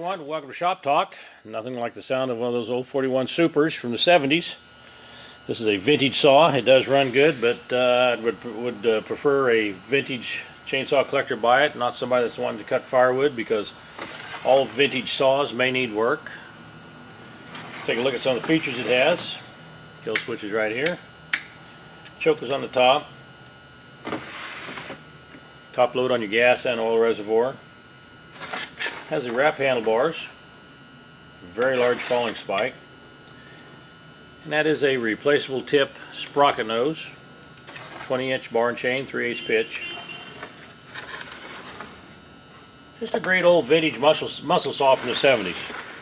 everyone, welcome to Shop Talk. Nothing like the sound of one of those old 41 Supers from the 70s. This is a vintage saw. It does run good, but I would prefer a vintage chainsaw collector buy it, not somebody that's wanting to cut firewood, because all vintage saws may need work. Take a look at some of the features it has. Kill switch is right here. Choke is on the top. Top load on your gas and oil reservoir. Has the wrap handlebars, very large falling spike, and that is a replaceable tip sprocket nose, 20-inch bar and chain, 3/8 pitch. Just a great old vintage muscle saw from the 70s.